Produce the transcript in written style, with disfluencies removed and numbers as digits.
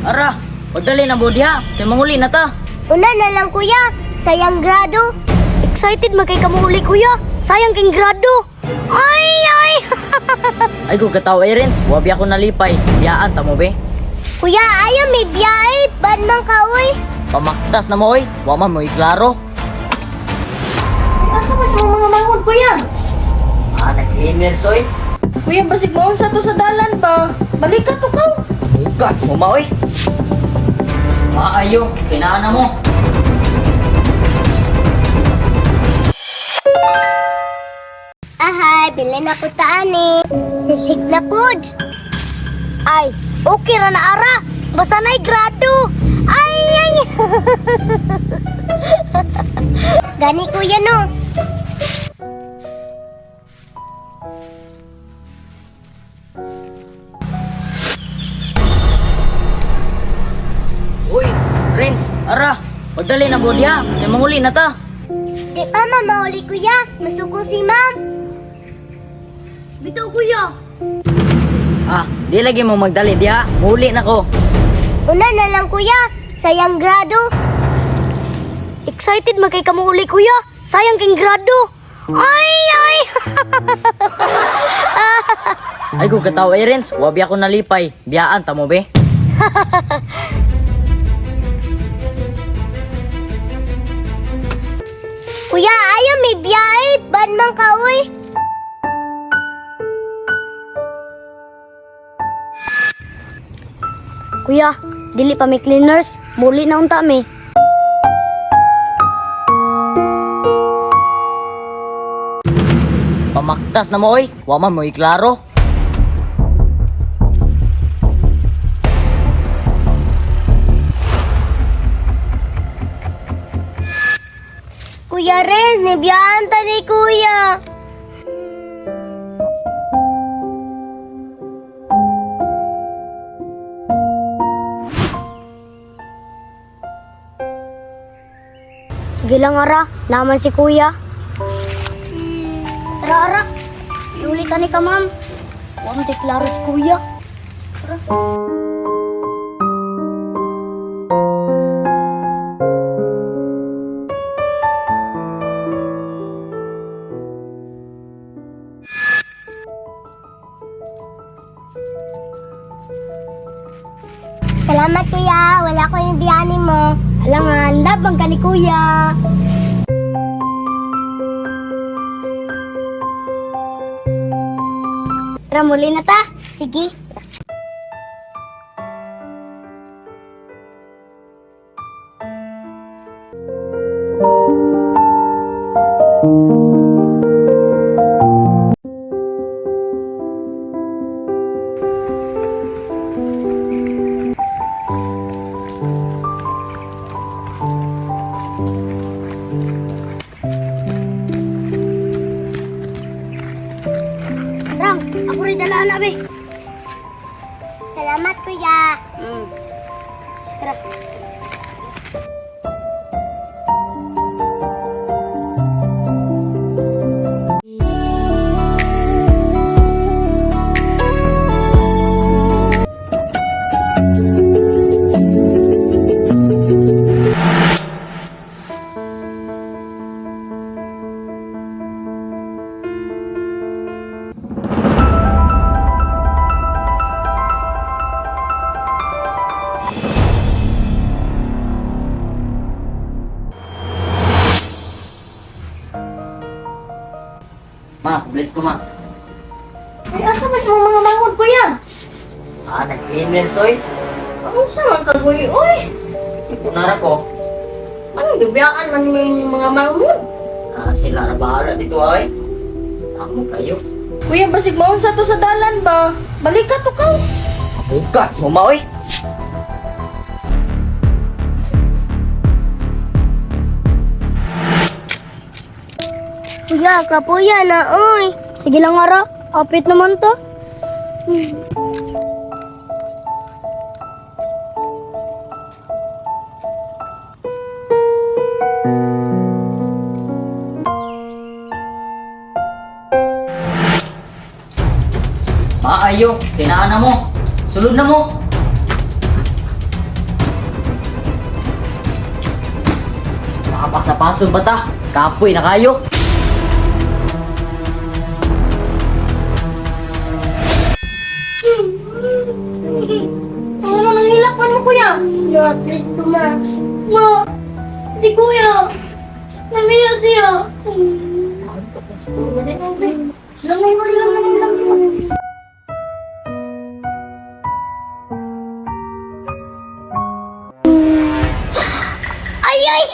Ara, pagdali na bodya. Kaya manguli na ta. Una na lang kuya, sayang grado. Excited magkay kamuli kuya, sayang king grado. Ay, ay! Ay ko kataw ay Renz. Wabi ako nalipay. Biyaan ta mo be. Kuya, ayaw may biyay, ban man ka uy. Pamaktas na mo oy. Waman mo iklaro. Asa man yung mga manghod kuya? Nag-email soy. Kuya, basig mo sa to sa dalan ba? Balik ka to ka. Buka, umaoy. Maayo, kinaana mo. Ahay, bilhin na po taani. Silig na pud. Ay, okay ra na ara. Basta na'y grado. Ay, ay. Gani kuya no. Uy, Renz, ara. Pagdali na bodya. Kaya manguli na ta. Di pa mamauli kuya. Masuko si ma'am. Bitaw kuya. Di lagi mo magdali diha. Muli na ko. Una na lang kuya. Sayang grado. Excited magkay kamuli kuya. Sayang king grado. Ay, ay. Ay ko kataw ay Renz. Wabi ako nalipay. Biyaan ta mo be. Kuya, ayaw may biyay. Ban man ka uy. Kuya, dili pa may cleaners. Muli na unta mi. Pamaktas na mo oy. Waman mo iklaro. Kuya Renz, nibiyaan ta ni kuya. Sige lang ara, naman si kuya. Tara ara, iulitan ni ka ma'am. Huwag mo klaro si kuya. Tara. Salamat kuya, wala ko yung biyanin mo. Alangan, labang ka ni kuya. Tara, muli na ta. Sige. Rang, ako rin dalaan na, be. Salamat, kuya. Tara. Ma, bless ko ma. Ay, asa man yung mga manghod kuya? Nag-email soy. Ano sa man ka kuya? Uy! Ipunara ko. Anong gabiyaan man yung mga manghod? Sila na bahala dito ay. Samo kayo. Kuya, basig mo sa to sa dalan ba? Balik ka to ka. Buka, umaoy. Kuya, kapuya na, oy. Sige lang, ara. Apit naman to. Maayo, kinaana mo. Sulod na mo. Napasa-paso ba ta? Kapoy na kayo. Ano mo nang hilapan mo, kuya? No, at least ma. Ma, si kuya. Namiya siya. Lamay mo, lamay. Ay, ay!